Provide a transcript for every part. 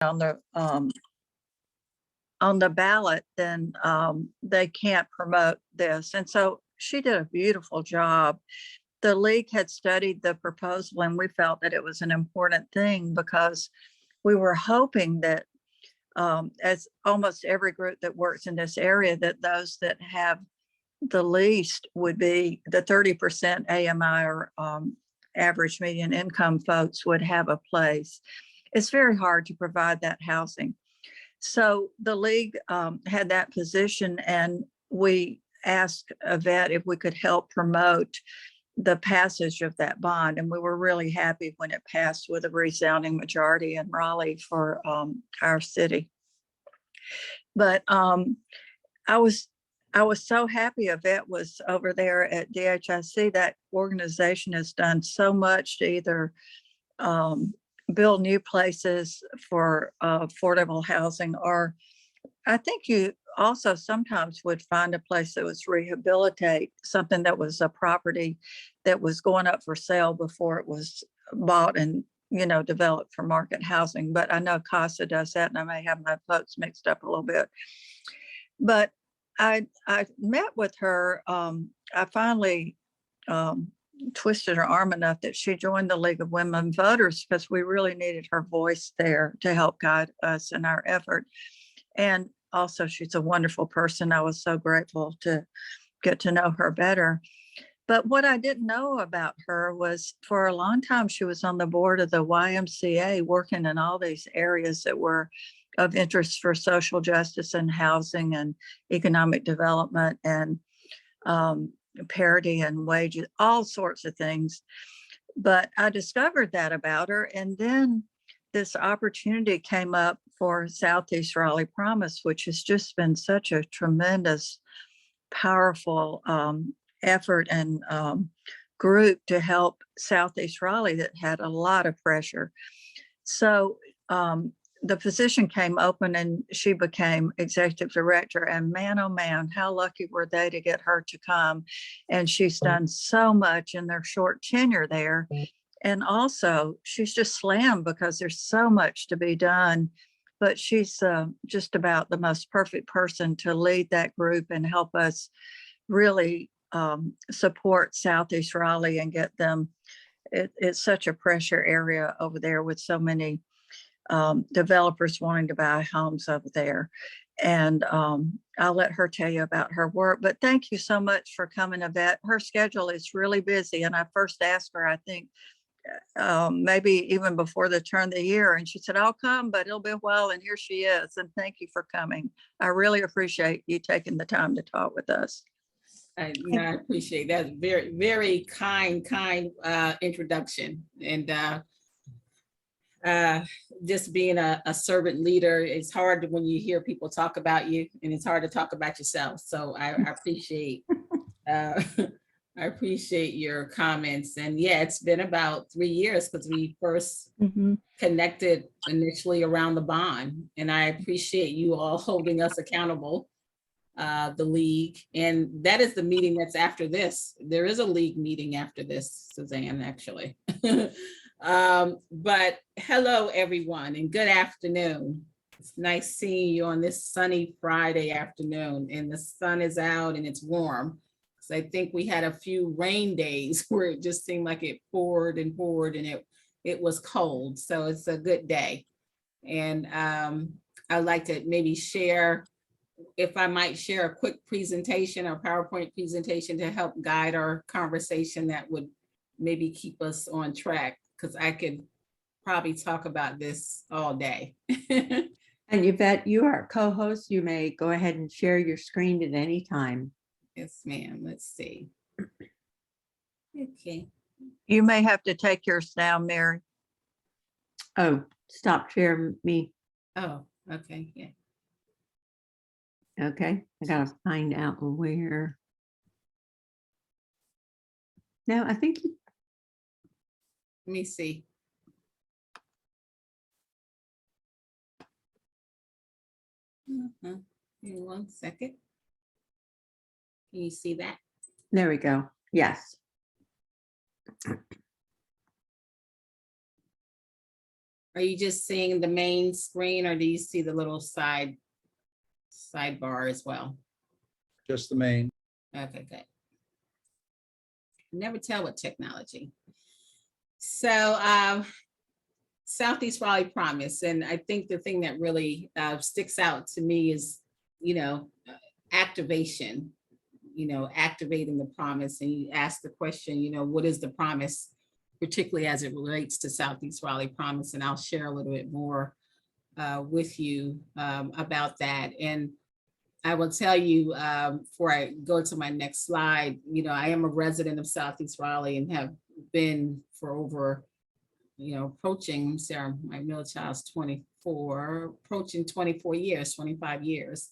on the ballot, then they can't promote this. And so she did a beautiful job. The league had studied the proposal, and we felt that it was an important thing because we were hoping that, as almost every group that works in this area, that those that have the least would be the 30% AMI, or average median income folks, would have a place. It's very hard to provide that housing. So the league had that position, and we asked Yvette if we could help promote the passage of that bond. And we were really happy when it passed with a resounding majority in Raleigh for our city. But I was so happy Yvette was over there at DHIC. That organization has done so much to either build new places for affordable housing, or I think you also sometimes would find a place that was rehabilitate something that was a property that was going up for sale before it was bought and, developed for market housing. But I know CASA does that, and I may have my folks mixed up a little bit. But I met with her. I finally twisted her arm enough that she joined the League of Women Voters, because we really needed her voice there to help guide us in our effort. And also, she's a wonderful person. I was so grateful to get to know her better. But what I didn't know about her was, for a long time, she was on the board of the YMCA, working in all these areas that were of interest for social justice and housing and economic development and parity and wages, all sorts of things. But I discovered that about her. And then this opportunity came up for Southeast Raleigh Promise, which has just been such a tremendous, powerful effort and group to help Southeast Raleigh that had a lot of pressure. So the position came open, and she became executive director. And man, oh man, how lucky were they to get her to come. And she's done so much in their short tenure there. And also, she's just slammed because there's so much to be done. But she's just about the most perfect person to lead that group and help us really support Southeast Raleigh and get them. It's such a pressure area over there, with so many developers wanting to buy homes over there. And I'll let her tell you about her work. But thank you so much for coming, Yvette. Her schedule is really busy. And I first asked her, I think, maybe even before the turn of the year. And she said, I'll come, but it'll be a while. And here she is. And thank you for coming. I really appreciate you taking the time to talk with us. I appreciate that. Very, very kind introduction. And just being a servant leader, it's hard when you hear people talk about you, and it's hard to talk about yourself. So I appreciate I appreciate your comments. And yeah, it's been about 3 years because we first connected initially around the bond. And I appreciate you all holding us accountable, the league. And that is the meeting that's after this. There is a league meeting after this, Suzanne, actually. But hello, everyone, and good afternoon. It's nice seeing you on this sunny Friday afternoon, and the sun is out and it's warm. So I think we had a few rain days where it just seemed like it poured and poured, and it was cold. So it's a good day. And I'd like to maybe share, if I might share a quick presentation or PowerPoint presentation to help guide our conversation that would maybe keep us on track, because I could probably talk about this all day. And Yvette, you are co-host. You may go ahead and share your screen at any time. Yes, ma'am. Let's see. Okay. You may have to take yours down, Mary. Oh, stop sharing me. Oh, okay. Yeah. Okay. I gotta find out where. No, I think. Let me see. Give me 1 second. Can you see that? There we go. Yes. Are you just seeing the main screen, or do you see the little sidebar as well? Just the main. Okay, good. Never tell with technology. So Southeast Raleigh Promise, and I think the thing that really sticks out to me is, activation, activating the promise. And you ask the question, what is the promise, particularly as it relates to Southeast Raleigh Promise? And I'll share a little bit more with you about that. And I will tell you, before I go to my next slide, I am a resident of Southeast Raleigh and have been for over, approaching, Sarah, my middle child's 24, approaching 24 years, 25 years.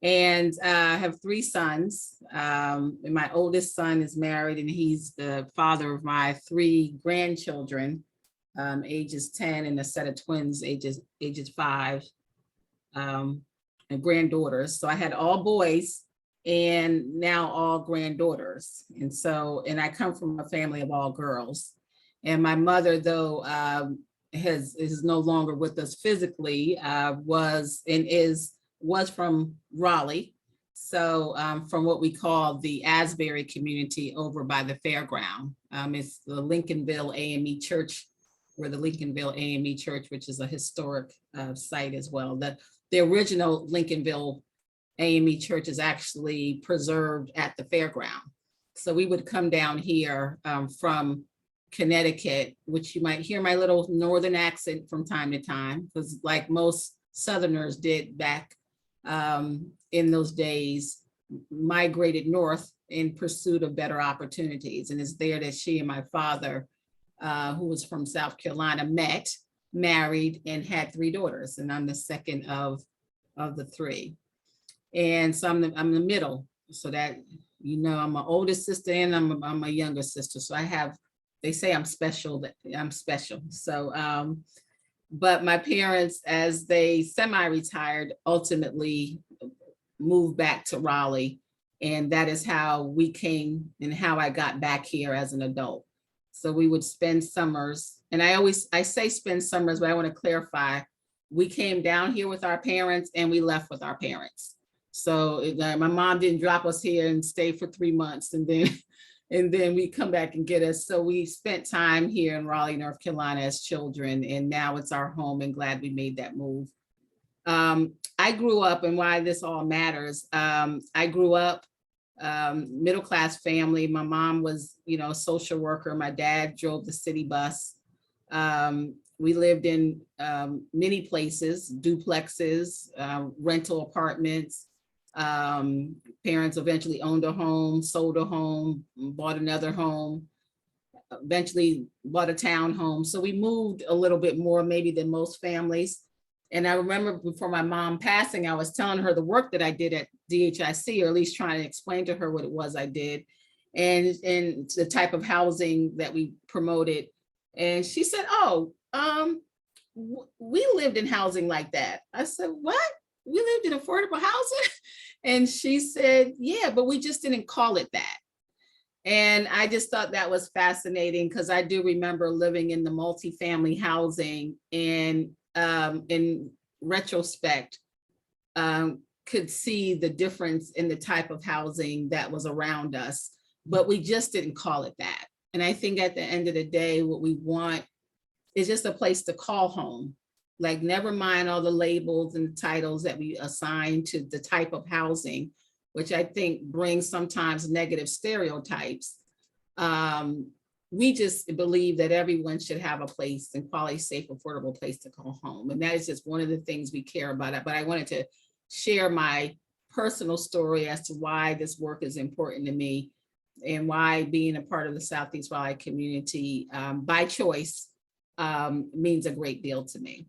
And I have 3 sons. And my oldest son is married, and he's the father of my 3 grandchildren, ages 10, and a set of twins, ages 5. And granddaughters. So I had all boys and now all granddaughters. And I come from a family of all girls. And my mother, though, is no longer with us physically, was from Raleigh. So from what we call the Asbury community over by the fairground. It's the Lincolnville AME Church, or the Lincolnville AME Church, which is a historic site as well. The original Lincolnville AME Church is actually preserved at the fairground. So we would come down here from Connecticut, which you might hear my little northern accent from time to time, because like most Southerners did back in those days, migrated north in pursuit of better opportunities. And it's there that she and my father, who was from South Carolina, met, married, and had 3 daughters. And I'm the second of the 3. And so I'm the middle. So that, I'm my oldest sister and I'm a younger sister. So they say I'm special, that I'm special. So, but my parents, as they semi-retired, ultimately moved back to Raleigh. And that is how we came and how I got back here as an adult. So we would spend summers, and I say spend summers, but I want to clarify, we came down here with our parents and we left with our parents. So my mom didn't drop us here and stay for 3 months and then we come back and get us. So we spent time here in Raleigh, North Carolina as children, and now it's our home, and glad we made that move. I grew up, and why this all matters, I grew up middle-class family. My mom was, a social worker. My dad drove the city bus. We lived in many places, duplexes, rental apartments. Parents eventually owned a home, sold a home, bought another home, eventually bought a townhome. So we moved a little bit more maybe than most families. And I remember before my mom passing, I was telling her the work that I did at DHIC, or at least trying to explain to her what it was I did, and the type of housing that we promoted. And she said, "Oh, we lived in housing like that." I said, "What? We lived in affordable housing?" And she said, "Yeah, but we just didn't call it that." And I just thought that was fascinating, because I do remember living in the multifamily housing, and in retrospect, could see the difference in the type of housing that was around us, but we just didn't call it that. And I think at the end of the day, what we want is just a place to call home. Like, never mind all the labels and titles that we assign to the type of housing, which I think brings sometimes negative stereotypes. We just believe that everyone should have a place, and quality, safe, affordable place to call home. And that is just one of the things we care about. But I wanted to share my personal story as to why this work is important to me, and why being a part of the Southeast Raleigh community by choice means a great deal to me.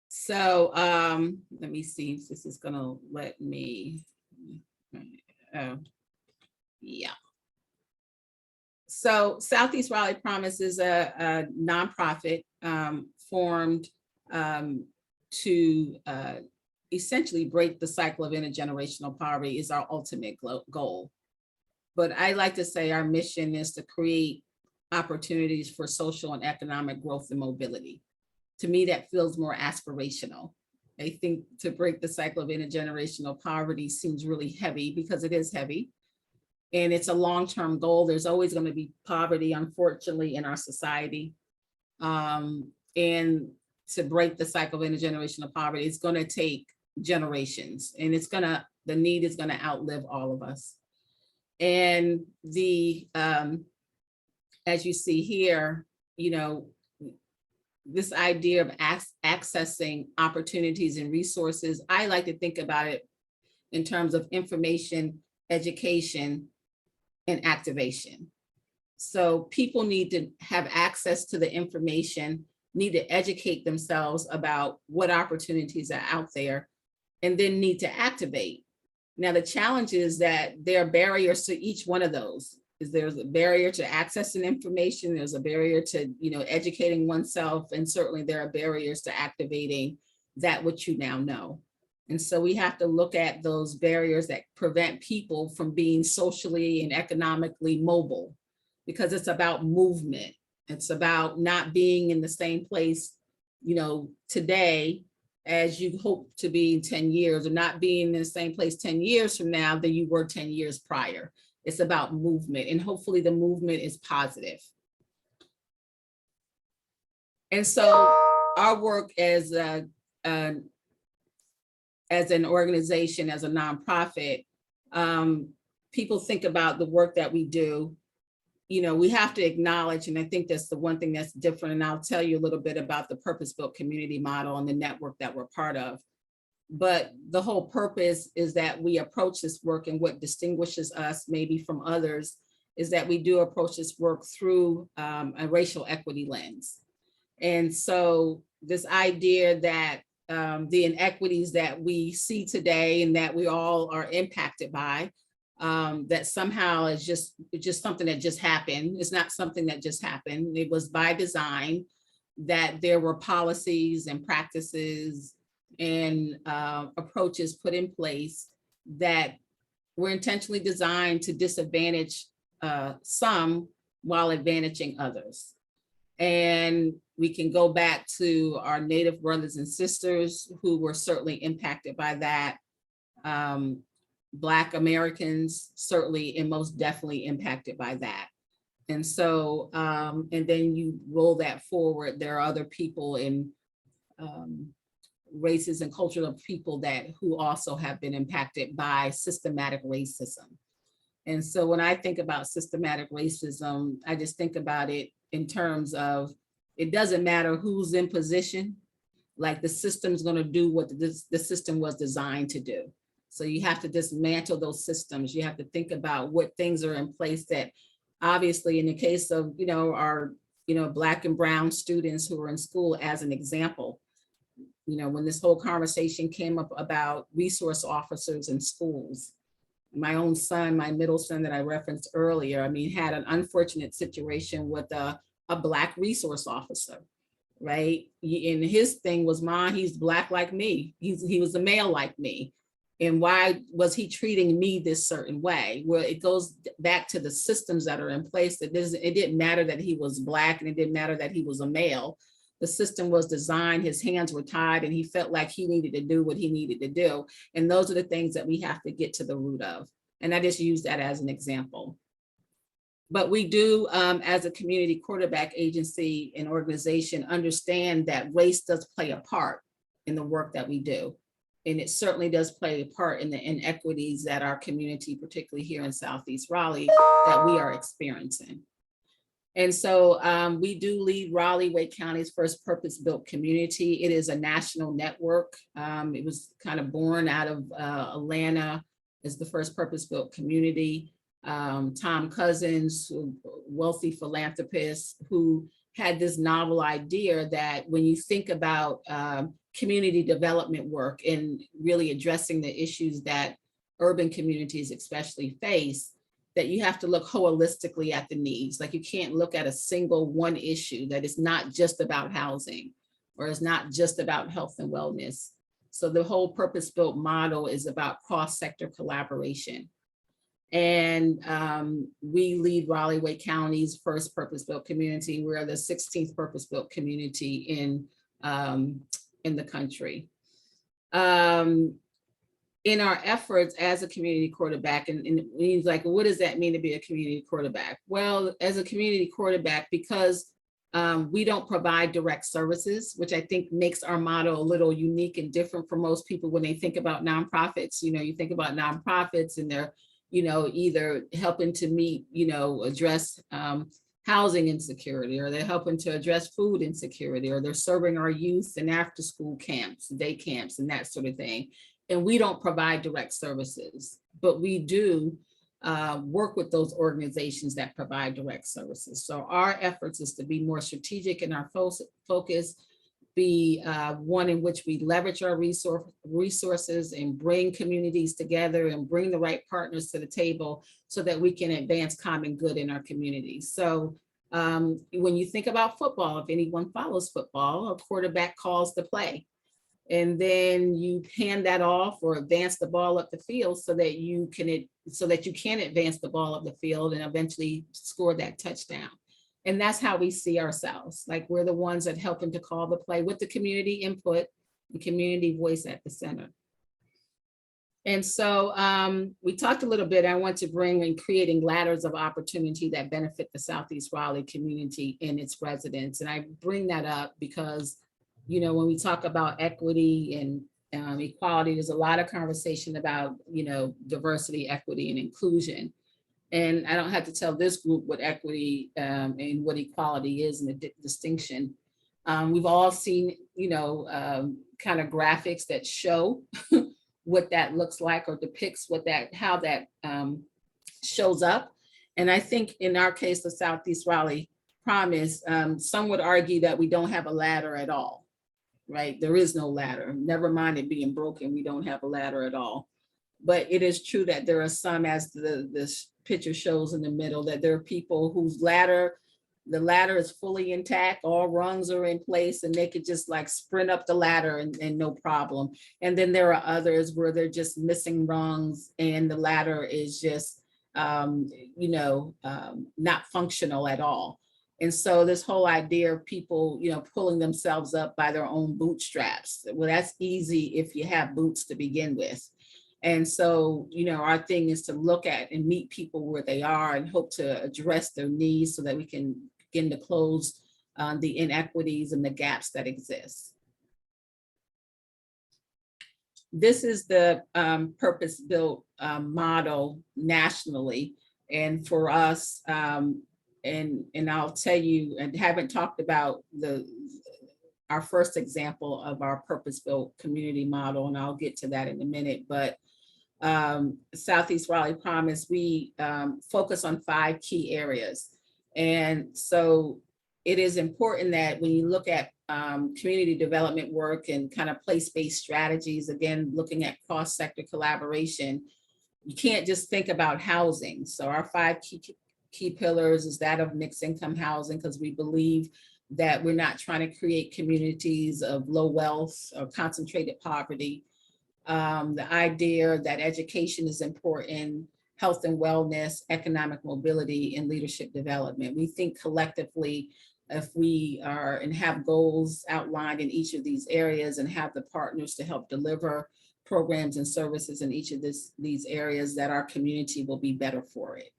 So let me see if this is gonna let me, yeah. So Southeast Raleigh Promise is a nonprofit formed to essentially break the cycle of intergenerational poverty is our ultimate goal. But I like to say our mission is to create opportunities for social and economic growth and mobility. To me, that feels more aspirational. I think to break the cycle of intergenerational poverty seems really heavy, because it is heavy. And it's a long-term goal. There's always going to be poverty, unfortunately, in our society. And to break the cycle of intergenerational poverty, it's going to take generations, and the need is going to outlive all of us. And as you see here, this idea of accessing opportunities and resources, I like to think about it in terms of information, education, and activation. So people need to have access to the information, need to educate themselves about what opportunities are out there, and then need to activate. Now, the challenge is that there are barriers to each one of those. There's a barrier to accessing information, there's a barrier to educating oneself, and certainly there are barriers to activating that which you now know. And so we have to look at those barriers that prevent people from being socially and economically mobile, because it's about movement. It's about not being in the same place, today as you hope to be in 10 years, or not being in the same place 10 years from now than you were 10 years prior. It's about movement, and hopefully the movement is positive. And so our work as an organization, as a nonprofit, people think about the work that we do. We have to acknowledge, and I think that's the one thing that's different, and I'll tell you a little bit about the purpose-built community model and the network that we're part of. But the whole purpose is that we approach this work, and what distinguishes us maybe from others is that we do approach this work through a racial equity lens. And so this idea that the inequities that we see today and that we all are impacted by, that somehow is just something that just happened. It's not something that just happened. It was by design, that there were policies and practices and approaches put in place that were intentionally designed to disadvantage some while advantaging others. And we can go back to our Native brothers and sisters who were certainly impacted by that. Black Americans certainly and most definitely impacted by that. And so, and then you roll that forward, there are other people in races and cultures of people who also have been impacted by systematic racism. And so when I think about systematic racism, I just think about it in terms of, it doesn't matter who's in position, like the system's going to do what the system was designed to do. So you have to dismantle those systems. You have to think about what things are in place that, obviously in the case of, our, Black and brown students who are in school, as an example, when this whole conversation came up about resource officers in schools, my own son, my middle son that I referenced earlier, had an unfortunate situation with a Black resource officer, right? And his thing was, he's Black like me. He was a male like me. And why was he treating me this certain way? Well, it goes back to the systems that are in place. It didn't matter that he was Black, and it didn't matter that he was a male. The system was designed, his hands were tied, and he felt like he needed to do what he needed to do. And those are the things that we have to get to the root of. And I just use that as an example. But we do, as a community quarterback agency and organization, understand that race does play a part in the work that we do. And it certainly does play a part in the inequities that our community, particularly here in Southeast Raleigh, that we are experiencing. And so we do lead Raleigh, Wake County's first purpose-built community. It is a national network. It was kind of born out of Atlanta as the first purpose-built community. Tom Cousins, wealthy philanthropist, who had this novel idea that when you think about community development work and really addressing the issues that urban communities especially face, that you have to look holistically at the needs. Like, you can't look at a single one issue, that is not just about housing, or is not just about health and wellness. So the whole purpose-built model is about cross-sector collaboration. And we lead Raleigh Wake County's first purpose-built community. We're the 16th purpose-built community in the country. In our efforts as a community quarterback, and he's like, what does that mean to be a community quarterback? Well, as a community quarterback, because we don't provide direct services, which I think makes our model a little unique and different for most people when they think about nonprofits. You know, you think about nonprofits and they're, you know, either helping to meet, you know, address housing insecurity, or they're helping to address food insecurity, or they're serving our youth in after school camps, day camps, and that sort of thing. And we don't provide direct services, but we do work with those organizations that provide direct services. So our efforts is to be more strategic in our focus, be one in which we leverage our resources and bring communities together and bring the right partners to the table so that we can advance common good in our communities. So when you think about football, if anyone follows football, a quarterback calls the play. And then you hand that off or advance the ball up the field so that you can advance the ball up the field and eventually score that touchdown. And that's how we see ourselves. Like, we're the ones that helping to call the play with the community input, the community voice at the center. And so we talked a little bit, I want to bring in creating ladders of opportunity that benefit the Southeast Raleigh community and its residents. And I bring that up because, you know, when we talk about equity and equality, there's a lot of conversation about, you know, diversity, equity, and inclusion. And I don't have to tell this group what equity and what equality is and the distinction. We've all seen, you know, kind of graphics that show what that looks like or depicts how that shows up. And I think in our case, the Southeast Raleigh Promise, some would argue that we don't have a ladder at all. Right? There is no ladder. Never mind it being broken, we don't have a ladder at all. But it is true that there are some, as this picture shows in the middle, that there are people whose the ladder is fully intact, all rungs are in place, and they could just like sprint up the ladder and no problem. And then there are others where they're just missing rungs and the ladder is just, you know, not functional at all. And so this whole idea of people, you know, pulling themselves up by their own bootstraps, well, that's easy if you have boots to begin with. And so, you know, our thing is to look at and meet people where they are and hope to address their needs so that we can begin to close the inequities and the gaps that exist. This is the purpose-built model nationally. And for us, and I'll tell you, and haven't talked about our first example of our purpose-built community model, and I'll get to that in a minute, but Southeast Raleigh Promise, we focus on 5 key areas. And so it is important that when you look at community development work and kind of place-based strategies, again, looking at cross-sector collaboration, you can't just think about housing. So our 5 key pillars is that of mixed income housing, because we believe that we're not trying to create communities of low wealth or concentrated poverty. The idea that education is important, health and wellness, economic mobility, and leadership development. We think collectively, if we are and have goals outlined in each of these areas and have the partners to help deliver programs and services in each of these areas, that our community will be better for it.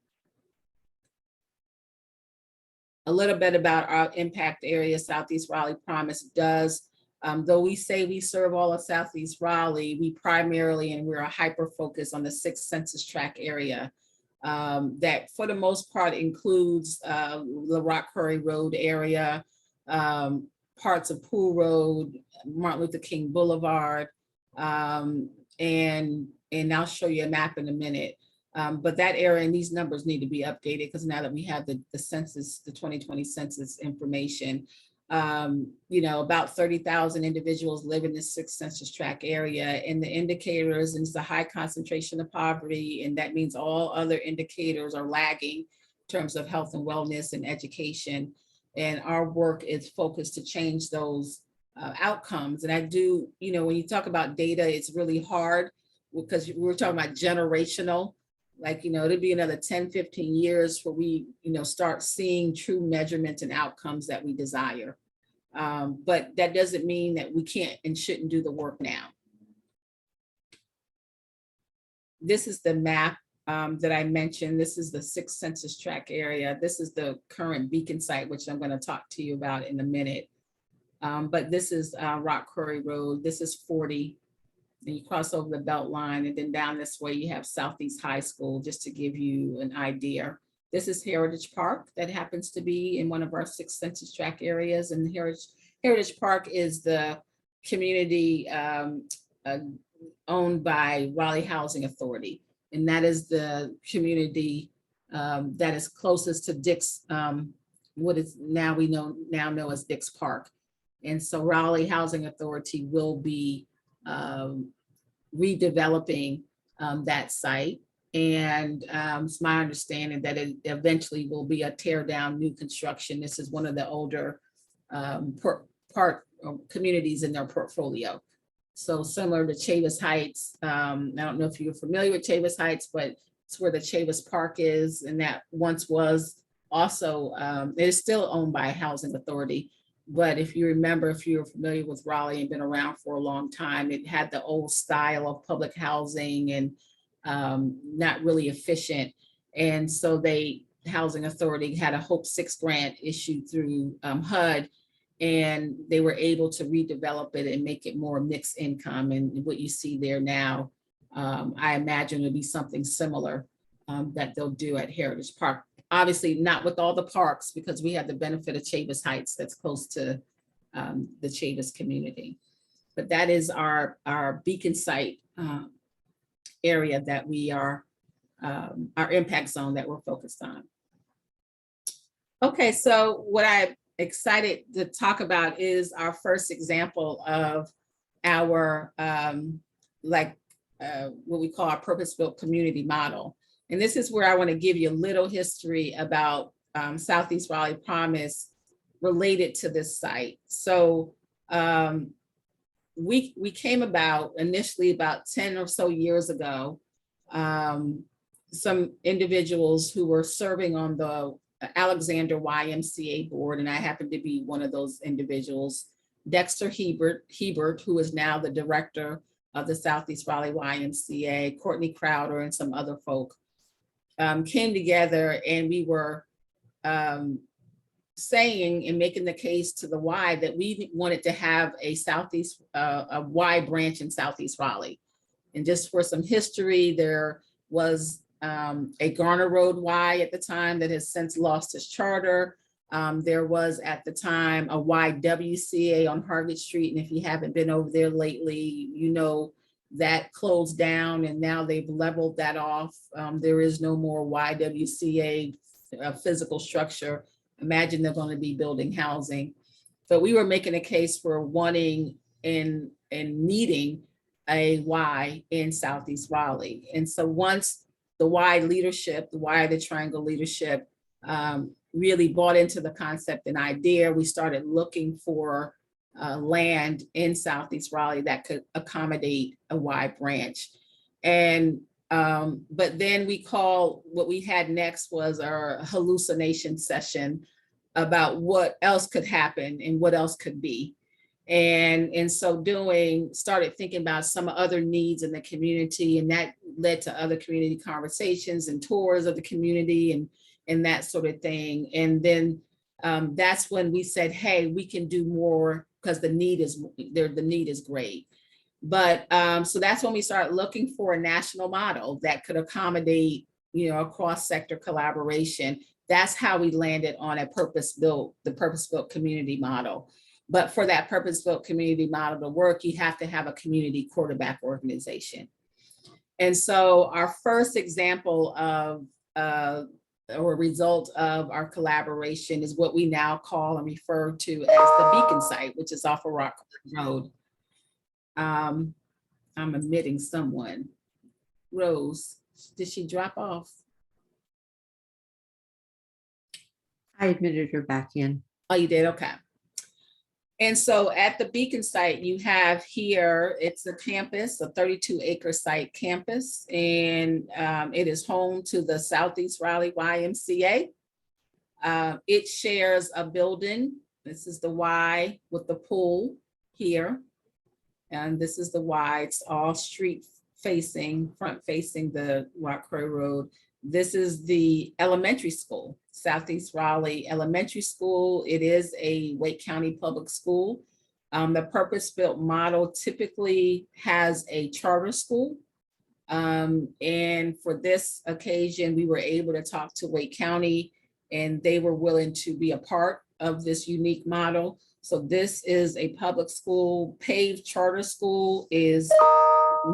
A little bit about our impact area. Southeast Raleigh Promise does, though we say we serve all of Southeast Raleigh, we primarily, and we're a hyper focus on the 6th census tract area that for the most part includes the Rock Quarry Road area, parts of Pool Road, Martin Luther King Boulevard, and I'll show you a map in a minute. But that area and these numbers need to be updated because now that we have the census, the 2020 census information, you know, about 30,000 individuals live in the 6th census tract area, and the indicators, and it's a high concentration of poverty, and that means all other indicators are lagging in terms of health and wellness and education. And our work is focused to change those outcomes. And I do, you know, when you talk about data, it's really hard because we're talking about generational like, it'll be another 10, 15 years where we, start seeing true measurements and outcomes that we desire. But that doesn't mean that we can't and shouldn't do the work now. This is the map that I mentioned. This is the 6th census tract area. This is the current beacon site, which I'm going to talk to you about in a minute. But this is Rock Quarry Road. This is 40. And you cross over the belt line, and then down this way you have Southeast High School, just to give you an idea. This is Heritage Park that happens to be in one of our 6th census tract areas. And Heritage Park is the community owned by Raleigh Housing Authority. And that is the community that is closest to Dix, what is now know as Dix Park. And so Raleigh Housing Authority will be redeveloping that site. And it's my understanding that it eventually will be a tear down new construction. This is one of the older communities in their portfolio. So similar to Chavis Heights. I don't know if you're familiar with Chavis Heights, but it's where the Chavis Park is. And that once was also, it is still owned by a housing authority. But if you remember, if you're familiar with Raleigh and been around for a long time, it had the old style of public housing and not really efficient. And so Housing Authority had a Hope 6 grant issued through HUD, and they were able to redevelop it and make it more mixed income. And what you see there now, I imagine it'll be something similar that they'll do at Heritage Park. Obviously not with all the parks, because we have the benefit of Chavis Heights that's close to the Chavis community. But that is our beacon site area that we are, our impact zone that we're focused on. Okay, so what I'm excited to talk about is our first example of our what we call our purpose-built community model. And this is where I want to give you a little history about Southeast Raleigh Promise related to this site. So we came about initially about 10 or so years ago. Some individuals who were serving on the Alexander YMCA board, and I happen to be one of those individuals, Dexter Hebert, who is now the director of the Southeast Raleigh YMCA, Courtney Crowder, and some other folk, came together, and we were saying and making the case to the Y that we wanted to have a Y branch in Southeast Raleigh. And just for some history, there was a Garner Road Y at the time that has since lost its charter. There was at the time a YWCA on Hargett Street. And if you haven't been over there lately, you know that closed down, and now they've leveled that off. There is no more YWCA physical structure. Imagine they're going to be building housing. But we were making a case for wanting and needing a Y in Southeast Raleigh. And so once the Y leadership, the Y of the Triangle leadership, really bought into the concept and idea, we started looking for land in Southeast Raleigh that could accommodate a Y branch. And but then what we had next was our hallucination session about what else could happen and what else could be. And in so doing, started thinking about some other needs in the community, and that led to other community conversations and tours of the community and that sort of thing. And then that's when we said, hey, we can do more because the need is great. But so that's when we started looking for a national model that could accommodate, a cross-sector collaboration. That's how we landed on the purpose-built community model. But for that purpose-built community model to work, you have to have a community quarterback organization. And so our first example of or a result of our collaboration is what we now call and refer to as the Beacon site, which is off of Rock Road. I'm omitting someone. Rose, did she drop off? I admitted her back in. Oh, you did? Okay. And so at the Beacon site, you have here, it's a campus, a 32-acre site campus, and it is home to the Southeast Raleigh YMCA. It shares a building. This is the Y with the pool here. And this is the Y, it's all street facing, front facing the Rockcroy Road. This is the elementary school, Southeast Raleigh Elementary School. It is a Wake County public school. The purpose-built model typically has a charter school. And for this occasion, we were able to talk to Wake County, and they were willing to be a part of this unique model. So this is a public school. Paved Charter School is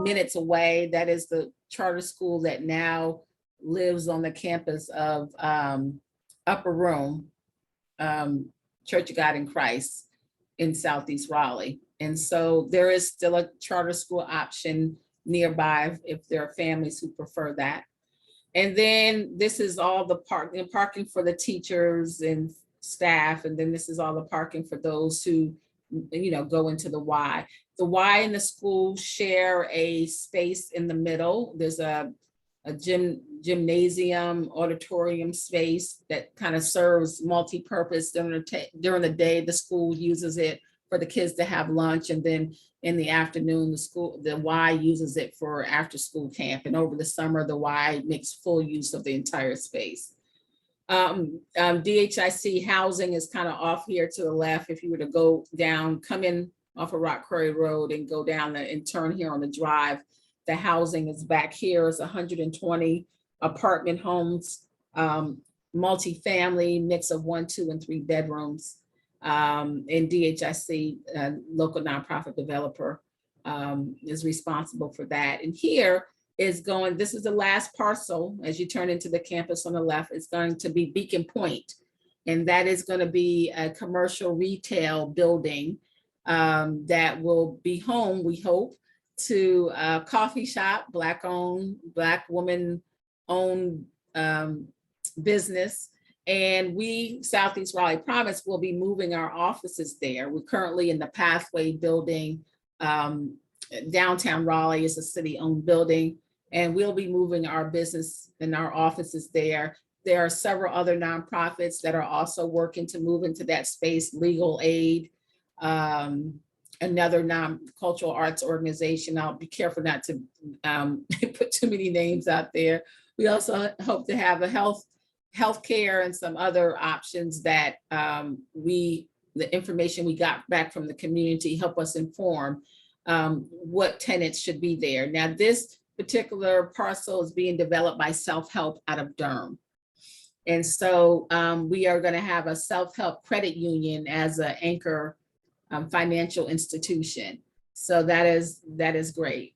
minutes away. That is the charter school that now lives on the campus of Upper Room, Church of God in Christ in Southeast Raleigh. And so there is still a charter school option nearby if there are families who prefer that. And then this is all the parking for the teachers and staff. And then this is all the parking for those who, go into the Y. The Y and the school share a space in the middle. There's a gymnasium, auditorium space that kind of serves multi-purpose. During the day, the school uses it for the kids to have lunch. And then in the afternoon, the Y uses it for after school camp. And over the summer, the Y makes full use of the entire space. DHIC housing is kind of off here to the left. If you were to go down, come in off of Rockcroy Road and go down and turn here on the drive, the housing is back here. It's 120 apartment homes, multifamily, mix of 1, 2, and 3 bedrooms. And DHIC, local nonprofit developer, is responsible for that. And here is going, this is the last parcel as you turn into the campus on the left, it's going to be Beacon Point. And that is going to be a commercial retail building that will be home, we hope, to a coffee shop, Black woman owned business. And we, Southeast Raleigh Promise, will be moving our offices there. We're currently in the Pathway building. Downtown Raleigh is a city-owned building, and we'll be moving our business and our offices there. There are several other nonprofits that are also working to move into that space, Legal Aid, another non-cultural arts organization. I'll be careful not to put too many names out there. We also hope to have a healthcare and some other options that the information we got back from the community help us inform what tenants should be there. Now, this particular parcel is being developed by Self-Help out of Durham. And so we are going to have a self-help credit union as an anchor financial institution. So that is great.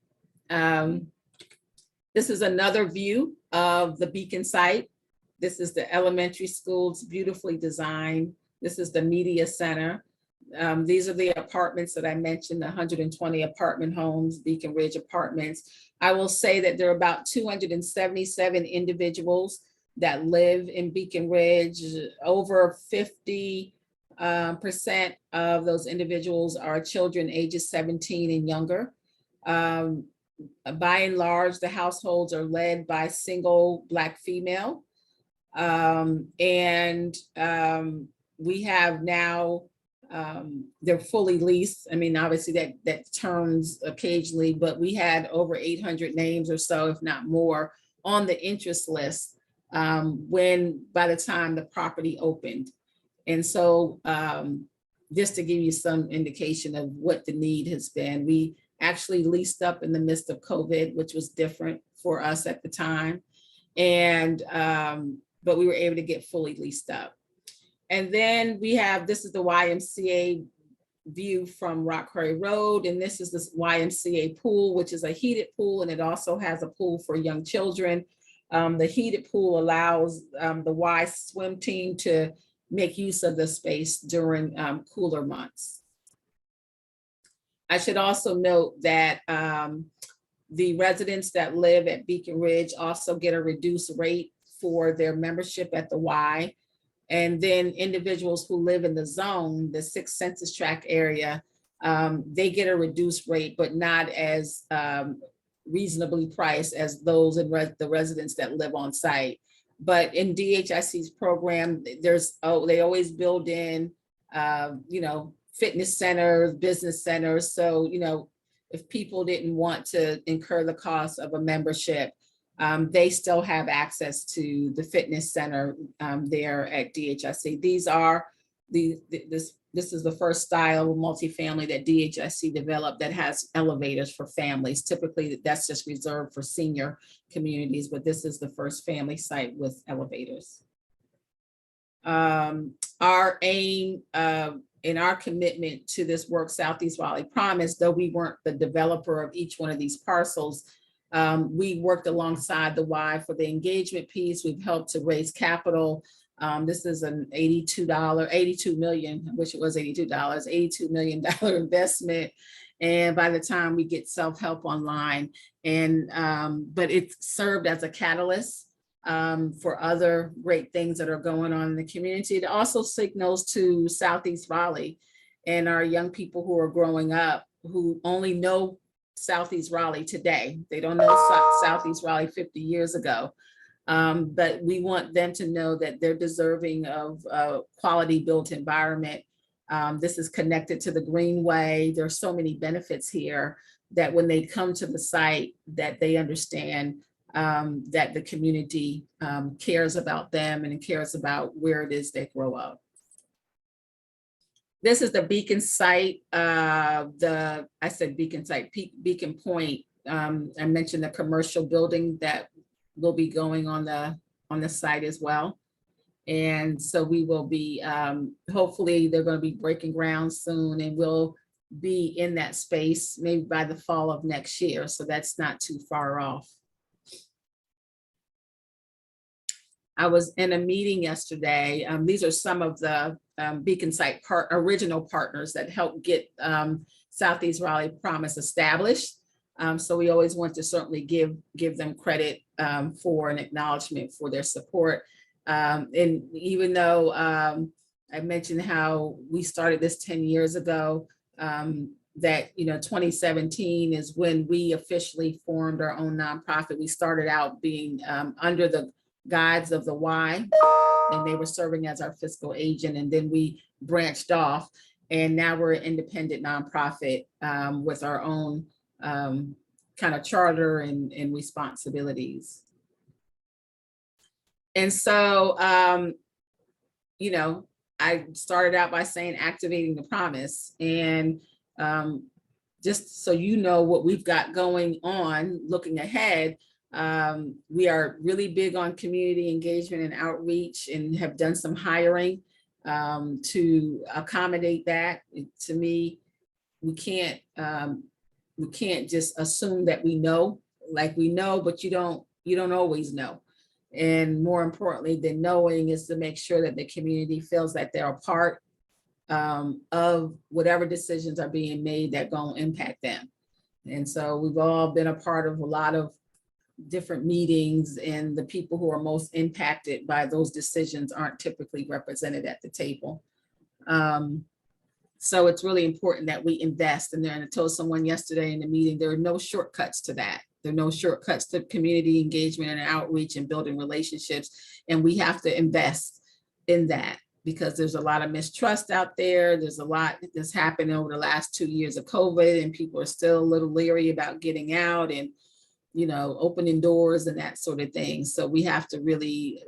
This is another view of the Beacon site. This is the elementary school. It's beautifully designed. This is the media center. These are the apartments that I mentioned, the 120 apartment homes, Beacon Ridge Apartments. I will say that there are about 277 individuals that live in Beacon Ridge. Over 50% of those individuals are children ages 17 and younger. By and large, the households are led by single Black female. We have now, they're fully leased. I mean, obviously that turns occasionally, but we had over 800 names or so, if not more, on the interest list by the time the property opened. And so just to give you some indication of what the need has been, we actually leased up in the midst of COVID, which was different for us at the time. And but we were able to get fully leased up. And then we have, this is the YMCA view from Rockcroy Road. And this is the YMCA pool, which is a heated pool. And it also has a pool for young children. The heated pool allows the Y swim team to make use of the space during cooler months. I should also note that the residents that live at Beacon Ridge also get a reduced rate for their membership at the Y. And then individuals who live in the zone, the 6th census tract area, they get a reduced rate, but not as reasonably priced as those in the residents that live on site. But in DHIC's program, they always build in, fitness centers, business centers. So, if people didn't want to incur the cost of a membership, they still have access to the fitness center there at DHIC. This is the first style of multifamily that DHIC developed that has elevators for families. Typically, that's just reserved for senior communities, but this is the first family site with elevators. Our aim in our commitment to this work, Southeast Raleigh Promise, though we weren't the developer of each one of these parcels, we worked alongside the Y for the engagement piece. We've helped to raise capital. This is an $82 million, I wish it was $82, $82 million investment. And by the time we get self-help online, but it served as a catalyst for other great things that are going on in the community. It also signals to Southeast Raleigh and our young people who are growing up who only know Southeast Raleigh today. They don't know Southeast Raleigh 50 years ago. But we want them to know that they're deserving of a quality built environment. This is connected to the Greenway. There's so many benefits here that when they come to the site, that they understand that the community cares about them and cares about where it is they grow up. This is the Beacon site. I said Beacon site, Beacon Point. I mentioned the commercial building that will be going on the site as well. And so we will be, hopefully they're going to be breaking ground soon, and we'll be in that space maybe by the fall of next year. So that's not too far off. I was in a meeting yesterday. These are some of the Beacon site original partners that helped get Southeast Raleigh Promise established. So we always want to certainly give them credit for an acknowledgement for their support. And even though I mentioned how we started this 10 years ago, that 2017 is when we officially formed our own nonprofit. We started out being under the guides of the Y, and they were serving as our fiscal agent, and then we branched off, and now we're an independent nonprofit with our own kind of charter and responsibilities. And so, I started out by saying activating the promise, and just so you know what we've got going on looking ahead, we are really big on community engagement and outreach, and have done some hiring to accommodate that. To me, we can't just assume that we know, like we know, but you don't always know. And more importantly than knowing is to make sure that the community feels that they're a part of whatever decisions are being made that going to impact them. And so we've all been a part of a lot of different meetings, and the people who are most impacted by those decisions aren't typically represented at the table. So it's really important that we invest in there. And I told someone yesterday in the meeting, there are no shortcuts to that. There are no shortcuts to community engagement and outreach and building relationships. And we have to invest in that because there's a lot of mistrust out there. There's a lot that's happened over the last 2 years of COVID, and people are still a little leery about getting out and, opening doors and that sort of thing. So we have to really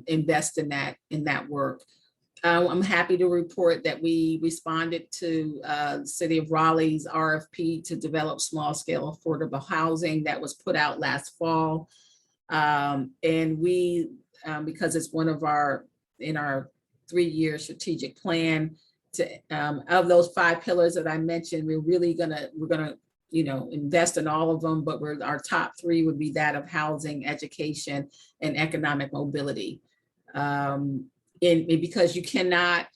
invest in that work. I'm happy to report that we responded to the City of Raleigh's RFP to develop small-scale affordable housing that was put out last fall. And we, because it's one of in our 3-year strategic plan, of those 5 pillars that I mentioned, we're gonna invest in all of them, but our top 3 would be that of housing, education, and economic mobility. Because you can't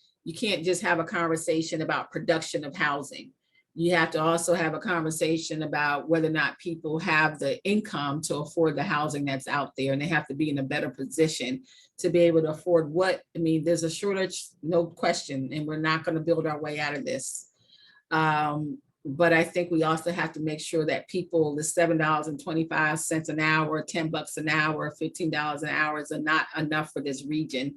just have a conversation about production of housing. you have to also have a conversation about whether or not people have the income to afford the housing that's out there, and they have to be in a better position to be able to afford what, I mean, there's a shortage, no question, and we're not going to build our way out of this. But I think we also have to make sure that people, the $7.25 an hour, $10 an hour, $15 an hour is not enough for this region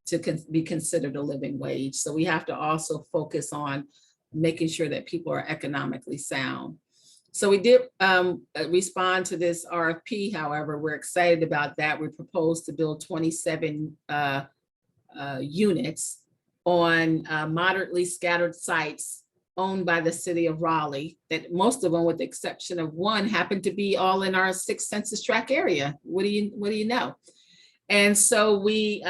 to be considered a living wage. So we have to also focus on making sure that people are economically sound. So we did respond to this RFP. However, we're excited about that. We proposed to build 27 units on moderately scattered sites owned by the city of Raleigh, that most of them, with the exception of one, happen to be all in our 6th census tract area. What do you know? And so we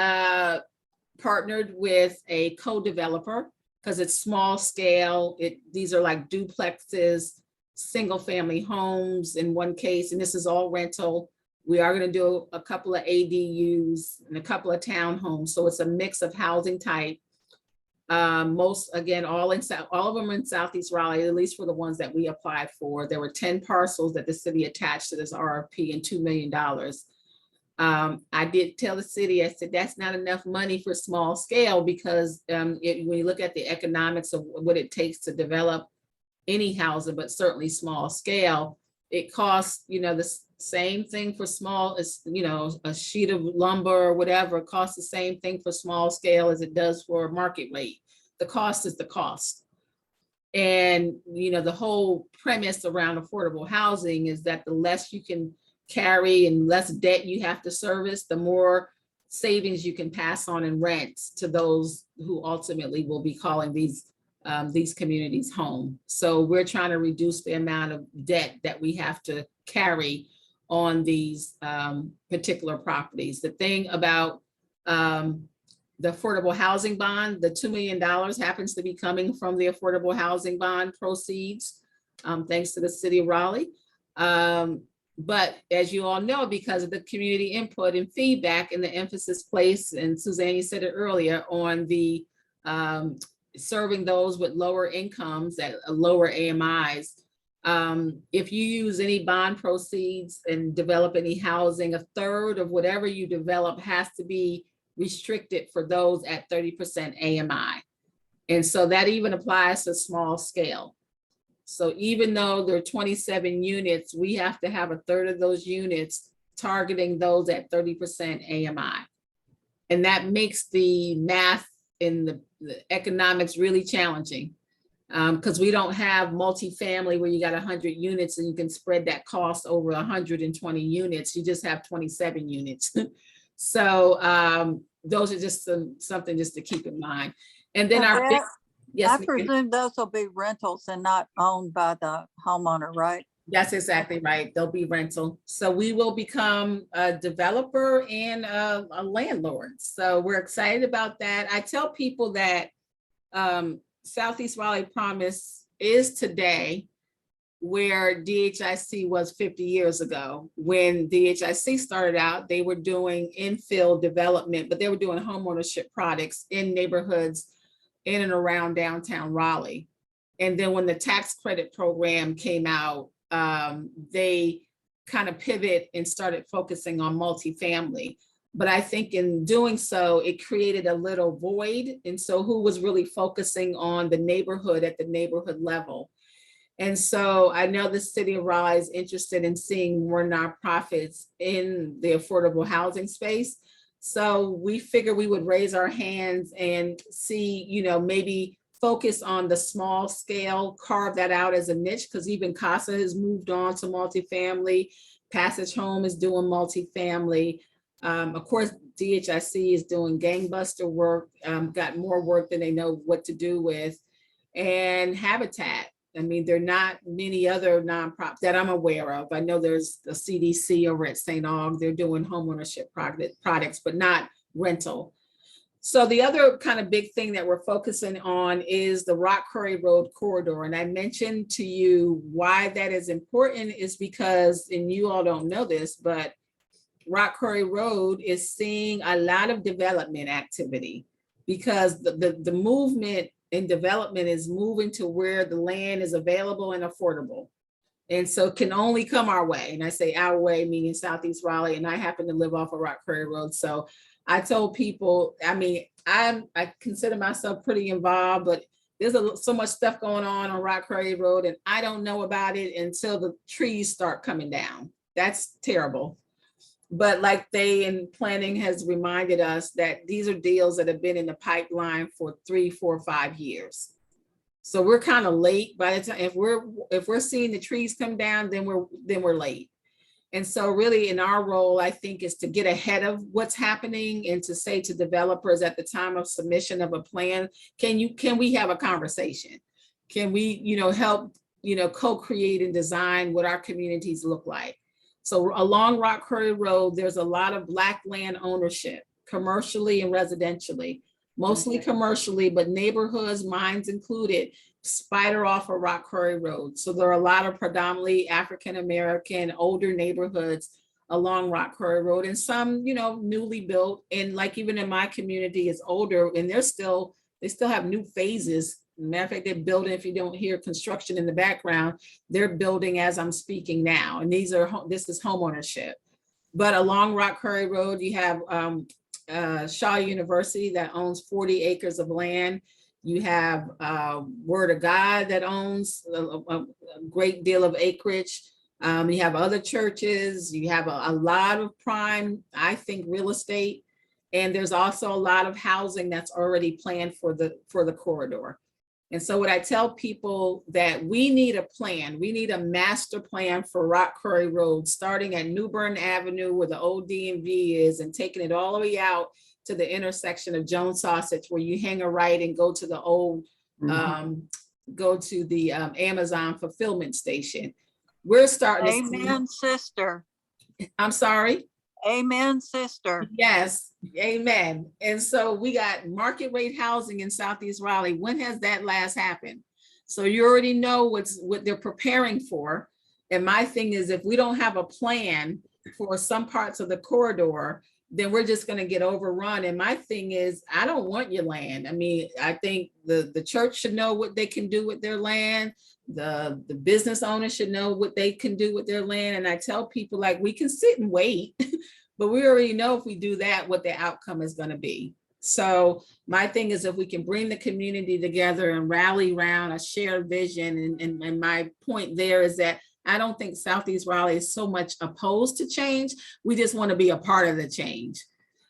partnered with a co-developer, because it's small scale. These are like duplexes, single family homes in one case, and this is all rental. We are going to do a couple of ADUs and a couple of townhomes. So it's a mix of housing type. Most, again, all of them are in Southeast Raleigh, at least for the ones that we applied for. There were 10 parcels that the city attached to this RFP and $2 million. I did tell the city, I said, that's not enough money for small scale, because when you look at the economics of what it takes to develop any housing, but certainly small scale, it costs, the same thing for small as, a sheet of lumber or whatever, costs the same thing for small scale as it does for market rate. The cost is the cost. And, the whole premise around affordable housing is that the less you can carry and less debt you have to service, the more savings you can pass on in rents to those who ultimately will be calling these communities home. So we're trying to reduce the amount of debt that we have to carry on these particular properties. The thing about the affordable housing bond, the $2 million happens to be coming from the affordable housing bond proceeds, thanks to the city of Raleigh. But as you all know, because of the community input and feedback and the emphasis placed, and Suzanne, you said it earlier, on the serving those with lower incomes at lower AMIs. If you use any bond proceeds and develop any housing, 1/3 of whatever you develop has to be restricted for those at 30% AMI. And so that even applies to small scale. So even though there are 27 units, we have to have 1/3 of those units targeting those at 30% AMI. And that makes the math and the economics really challenging, because we don't have multifamily where you got 100 units and you can spread that cost over 120 units. You just have 27 units. So those are just something just to keep in mind. And then yes, I presume those will be rentals and not owned by the homeowner, right? That's exactly right. They'll be rental. So we will become a developer and a landlord. So we're excited about that. I tell people that Southeast Raleigh Promise is today where DHIC was 50 years ago. When DHIC started out, they were doing infill development, but they were doing homeownership products in neighborhoods in and around downtown Raleigh. And then when the tax credit program came out, they kind of pivot and started focusing on multifamily. But I think in doing so, it created a little void. And so who was really focusing on the neighborhood at the neighborhood level? And so I know the city of Raleigh is interested in seeing more nonprofits in the affordable housing space. So we figured we would raise our hands and see, maybe focus on the small scale, carve that out as a niche, because even CASA has moved on to multifamily. Passage Home is doing multifamily. Of course, DHIC is doing gangbuster work, got more work than they know what to do with. And Habitat. I mean, there are not many other nonprofits that I'm aware of. I know there's the CDC over at St. Aug. They're doing homeownership products, but not rental. So the other kind of big thing that we're focusing on is the Rock Quarry Road corridor. And I mentioned to you why that is important is because, and you all don't know this, but Rock Quarry Road is seeing a lot of development activity because the movement in development is moving to where the land is available and affordable. And so it can only come our way. And I say our way, meaning Southeast Raleigh, and I happen to live off of Rock Quarry Road. So I told people, I mean, I consider myself pretty involved, but there's so much stuff going on Rock Quarry Road, and I don't know about it until the trees start coming down. That's terrible. But like they in planning has reminded us that these are deals that have been in the pipeline for 3, 4, 5 years. So we're kind of late by the time, if we're seeing the trees come down, then we're late. And so really in our role, I think, is to get ahead of what's happening and to say to developers at the time of submission of a plan, can we have a conversation? Can we, help, co-create and design what our communities look like? So along Rock Quarry Road, there's a lot of Black land ownership, commercially and residentially, mostly commercially, but neighborhoods, mines included, spider off of Rock Quarry Road. So there are a lot of predominantly African-American older neighborhoods along Rock Quarry Road, and some, newly built. And like even in my community is older, and they still have new phases. Matter of fact, they're building, if you don't hear construction in the background, they're building as I'm speaking now. And this is homeownership. But along Rock Quarry Road, you have Shaw University that owns 40 acres of land. You have Word of God that owns a great deal of acreage. You have other churches. You have a lot of prime, I think, real estate. And there's also a lot of housing that's already planned for the corridor. And so what I tell people, that we need a plan, we need a master plan for Rock Quarry Road, starting at New Bern Avenue where the old DMV is, and taking it all the way out to the intersection of Jones Sausage, where you hang a right and go to the old, Amazon fulfillment station. We're starting to Amen, sister. I'm sorry. Amen, sister. Yes, amen. And so we got market rate housing in Southeast Raleigh. When has that last happened? So you already know what they're preparing for. And my thing is, if we don't have a plan for some parts of the corridor, then we're just going to get overrun. And my thing is, I don't want your land. I mean, I think the church should know what they can do with their land. The business owners should know what they can do with their land. And I tell people, like, we can sit and wait, but we already know if we do that, what the outcome is going to be. So my thing is, if we can bring the community together and rally around a shared vision, and my point there is that I don't think Southeast Raleigh is so much opposed to change. We just want to be a part of the change.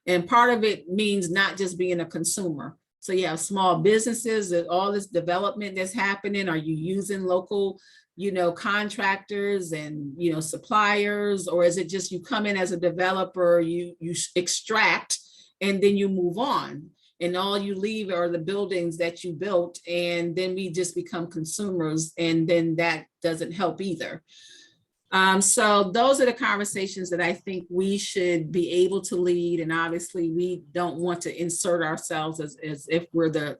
And part of it means not just being a consumer. So you have small businesses, all this development that's happening. Are you using local, contractors and, suppliers? Or is it just you come in as a developer, you extract, and then you move on? And all you leave are the buildings that you built, and then we just become consumers, and then that doesn't help either. So those are the conversations that I think we should be able to lead. And obviously we don't want to insert ourselves as if we're the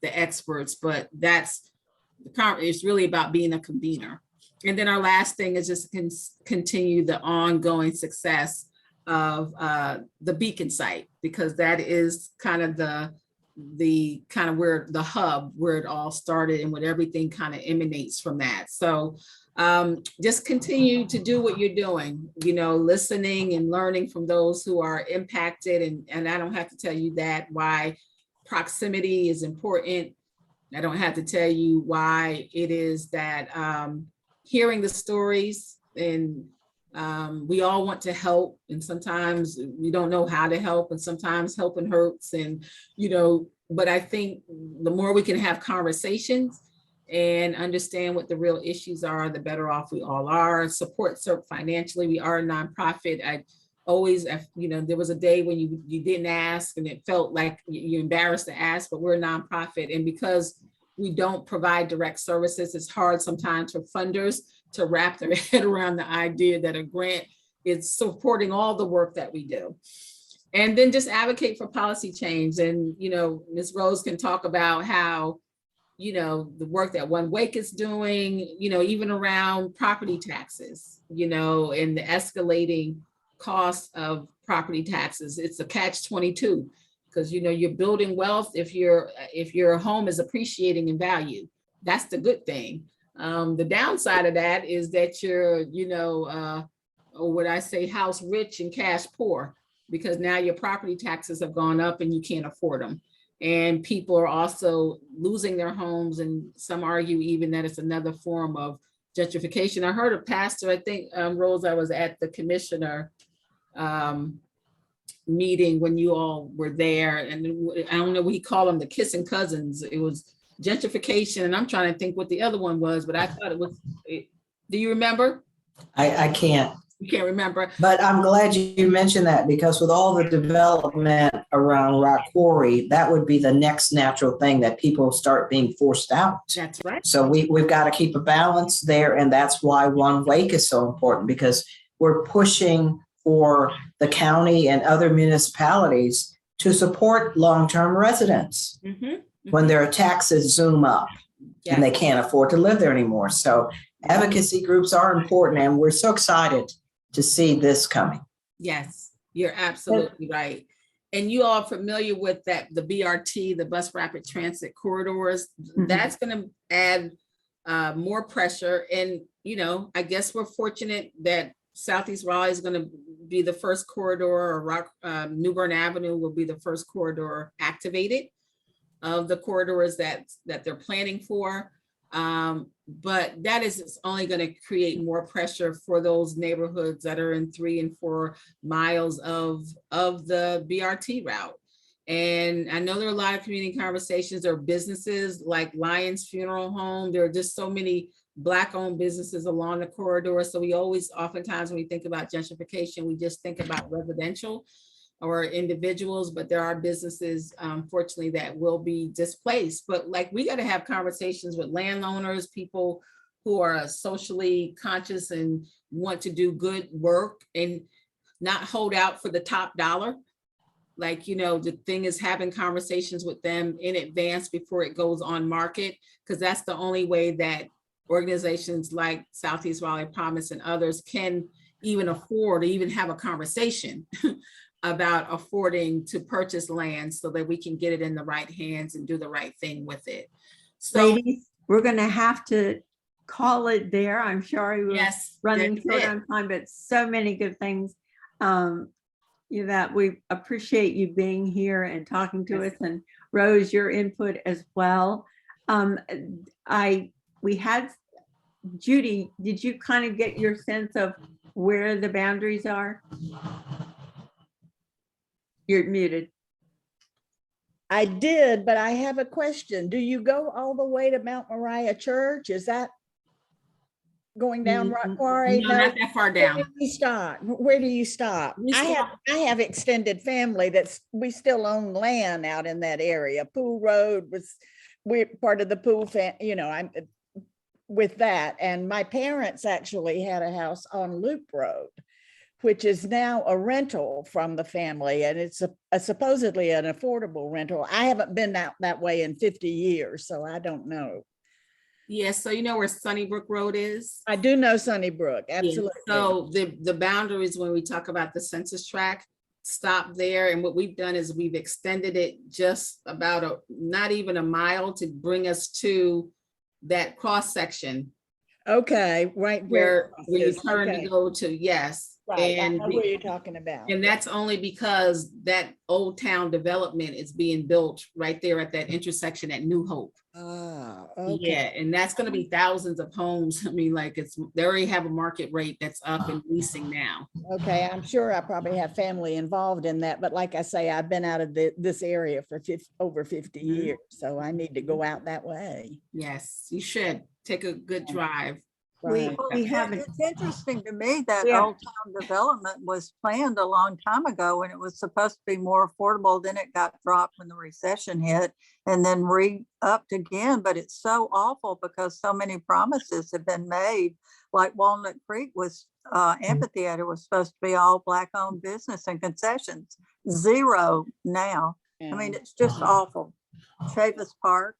experts, but it's really about being a convener. And then our last thing is just continue the ongoing success of the Beacon site, because that is kind of the kind of where the hub, where it all started and what everything kind of emanates from that. So just continue to do what you're doing, listening and learning from those who are impacted. And I don't have to tell you that, why proximity is important. I don't have to tell you why it is that hearing the stories, and we all want to help, and sometimes we don't know how to help, and sometimes helping hurts, and but I think the more we can have conversations and understand what the real issues are, the better off we all are. Support CERP financially. We are a nonprofit. I always, there was a day when you didn't ask, and it felt like you're embarrassed to ask, but we're a nonprofit. And because we don't provide direct services, it's hard sometimes for funders to wrap their head around the idea that a grant is supporting all the work that we do. And then just advocate for policy change. And, Ms. Rose can talk about how, the work that One Wake is doing, even around property taxes, and the escalating cost of property taxes. It's a catch-22. Because you're building wealth if your home is appreciating in value. That's the good thing. The downside of that is that you're, or what I say, house rich and cash poor, because now your property taxes have gone up and you can't afford them. And people are also losing their homes, and some argue even that it's another form of gentrification. I heard a pastor, I think, Rose, I was at the commissioner meeting when you all were there, and I don't know what he called them, the kissing cousins. It was gentrification, and I'm trying to think what the other one was, but I thought it was, do you remember? I can't, You can't remember? but I'm glad you mentioned that, because with all the development around rock quarry, that would be the next natural thing that people start being forced out. That's right. So we've got to keep a balance there. And that's why One Lake is so important, because we're pushing for the county and other municipalities to support long-term residents when their taxes zoom up and they can't afford to live there anymore. So advocacy groups are important, and we're so excited to see this coming. Yes, you're absolutely right. And you all are familiar with that, the BRT, the bus rapid transit corridors, that's going to add more pressure. And, I guess we're fortunate that Southeast Raleigh is going to be the first corridor, or New Bern Avenue will be the first corridor activated of the corridors that they're planning for. But that is only going to create more pressure for those neighborhoods that are in 3 and 4 miles of the BRT route. And I know there are a lot of community conversations or businesses like Lyons Funeral Home. There are just so many Black-owned businesses along the corridor. So we oftentimes when we think about gentrification, we just think about residential or individuals, but there are businesses, fortunately, that will be displaced. But like, we got to have conversations with landowners, people who are socially conscious and want to do good work and not hold out for the top dollar. Like, the thing is having conversations with them in advance before it goes on market, because that's the only way that organizations like Southeast Raleigh Promise and others can even afford to even have a conversation about affording to purchase land so that we can get it in the right hands and do the right thing with it. So, ladies, we're going to have to call it there. I'm sorry we're running short on time, but so many good things. That we appreciate you being here and talking to us, and Rose, your input as well. We had Judy, did you kind of get your sense of where the boundaries are? You're muted. I did, but I have a question. Do you go all the way to Mount Moriah Church? Is that going down Rock Quarry? No, not that far down. Where do you stop? Where do you stop? I have extended family we still own land out in that area. Pool Road we're part of the Pool I'm with that. And my parents actually had a house on Loop Road, which is now a rental from the family. And it's supposedly an affordable rental. I haven't been out that way in 50 years, so I don't know. Yes, so you know where Sunnybrook Road is? I do know Sunnybrook, absolutely. Yeah. So the boundaries, when we talk about the census tract, stop there. And what we've done is we've extended it just about not even a mile to bring us to that cross section. Okay, right where you turn to go to, right, and I know what you're talking about. And that's only because that old town development is being built right there at that intersection at New Hope. Okay. Yeah, and that's going to be thousands of homes. I mean, like, they already have a market rate that's up and leasing now. Okay, I'm sure I probably have family involved in that, but like I say, I've been out of this area for over 50 years, so I need to go out that way. Yes, you should take a good drive. Right. We haven't. It's interesting to me that Old Town development was planned a long time ago, and it was supposed to be more affordable. Then it got dropped when the recession hit, and then re-upped again. But it's so awful because so many promises have been made. Like Walnut Creek amphitheater was supposed to be all Black-owned business and concessions. Zero now. I mean, it's just awful. Chavis Park.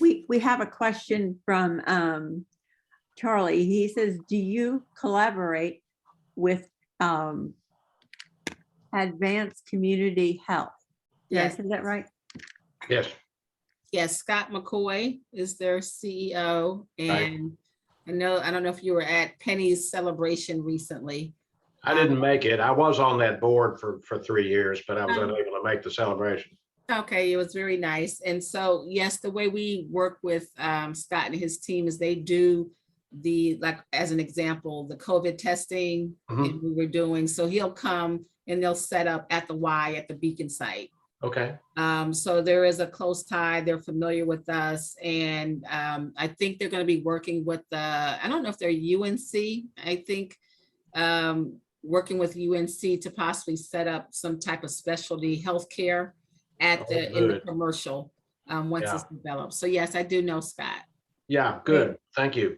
We have a question from Charlie. He says, do you collaborate with Advanced Community Health. Did I Yes. say that right? Yes, Yes, Scott McCoy is their CEO, and I don't know if you were at Penny's celebration recently. I didn't make it. I was on that board for 3 years, but I was Oh. unable to make the celebration. Okay, it was very nice. And so, yes, the way we work with Scott and his team is they do like, as an example, the COVID testing and we were doing, so he'll come and they'll set up at the Y at the Beacon site. Okay, So there is a close tie. They're familiar with us. And I think they're going to be working with I don't know if they're UNC, I think, working with UNC to possibly set up some type of specialty healthcare in the commercial once it's developed. So yes, I do know Scott. yeah, good. Thank you.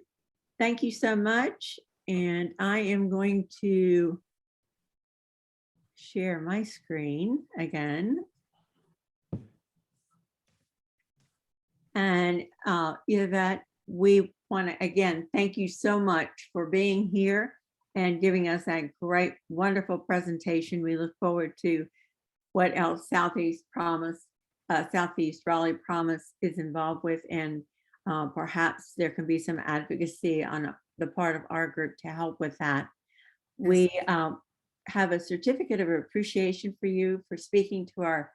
Thank you so much. And I am going to share my screen again. And Yvette, we want to again thank you so much for being here and giving us that great, wonderful presentation. We look forward to what else Southeast Raleigh Promise is involved with, and perhaps there can be some advocacy on the part of our group to help with that. We have a certificate of appreciation for you for speaking to our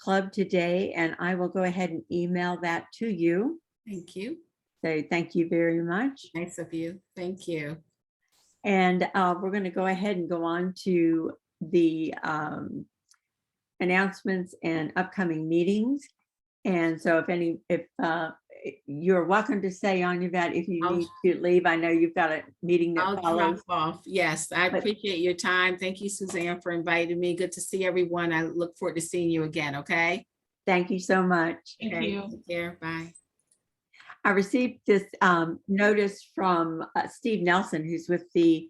club today, and I will go ahead and email that to you. Thank you. So thank you very much. Nice of you. Thank you. And we're going to go ahead and go on to the announcements and upcoming meetings. And so if you're welcome to stay on, Yvette, if you need to leave. I know you've got a meeting that I'll follows. drop off. Yes, I appreciate your time. Thank you, Suzanne, for inviting me. Good to see everyone. I look forward to seeing you again, okay? Thank you so much. Thank you. Take care. Bye. I received this notice from Steve Nelson, who's with I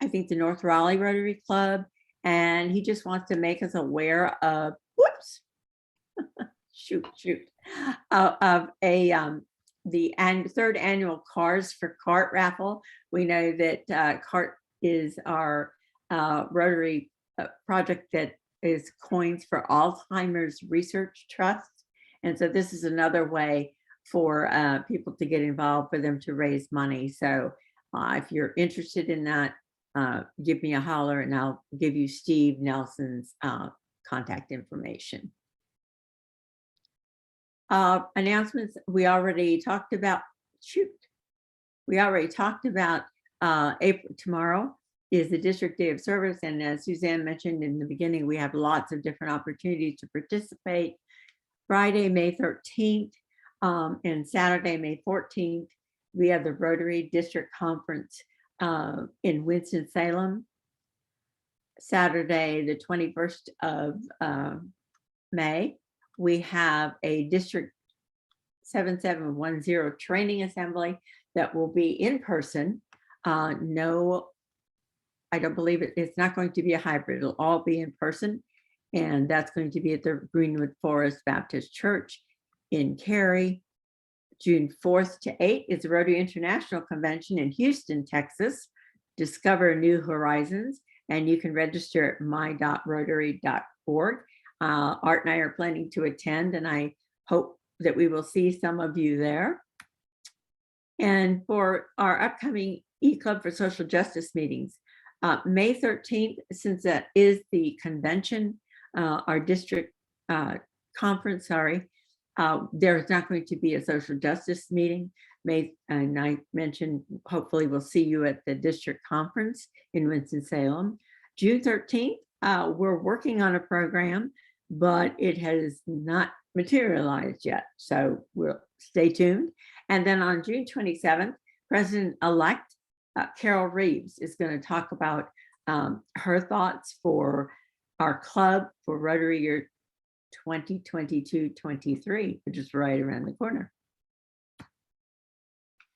think the North Raleigh Rotary Club, and he just wants to make us aware of, whoops, of the third annual Cars for Cart raffle. We know that CART is our Rotary project that is Coins for Alzheimer's Research Trust. And so this is another way for people to get involved, for them to raise money. So if you're interested in that, give me a holler and I'll give you Steve Nelson's contact information. Announcements, we already talked about, April, tomorrow is the District Day of Service. And as Suzanne mentioned in the beginning, we have lots of different opportunities to participate. Friday, May 13th and Saturday, May 14th, we have the Rotary District Conference in Winston-Salem. Saturday, the 21st of May, we have a District 7710 training assembly that will be in person. No, I don't believe it's not going to be a hybrid. It'll all be in person. And that's going to be at the Greenwood Forest Baptist Church in Cary. June 4th to 8th is the Rotary International Convention in Houston, Texas. Discover New Horizons, and you can register at my.rotary.org. Art and I are planning to attend, and I hope that we will see some of you there. And for our upcoming E-Club for Social Justice meetings, May 13th, since that is the convention, our district conference, there's not going to be a social justice meeting. And I mentioned, hopefully we'll see you at the district conference in Winston-Salem. June 13th, we're working on a program, but it has not materialized yet. So we'll stay tuned. And then on June 27th, President-elect Carol Reeves is going to talk about her thoughts for our club for Rotary year 2022-23, which is right around the corner.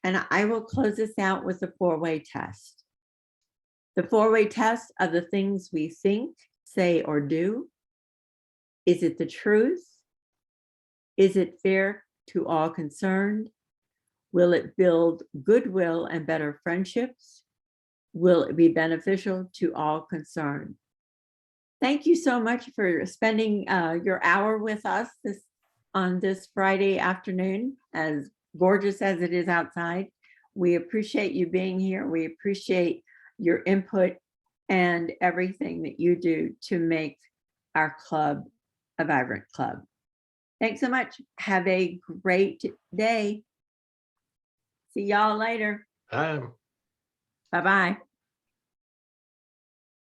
And I will close this out with the four-way test. The four-way test of the things we think, say, or do. Is it the truth? Is it fair to all concerned? Will it build goodwill and better friendships? Will it be beneficial to all concerned? thank you so much for spending your hour with us on this Friday afternoon, as gorgeous as it is outside. We appreciate you being here. We appreciate your input and everything that you do to make our club a vibrant club. Thanks so much. Have a great day. See y'all later. Um, Bye-bye.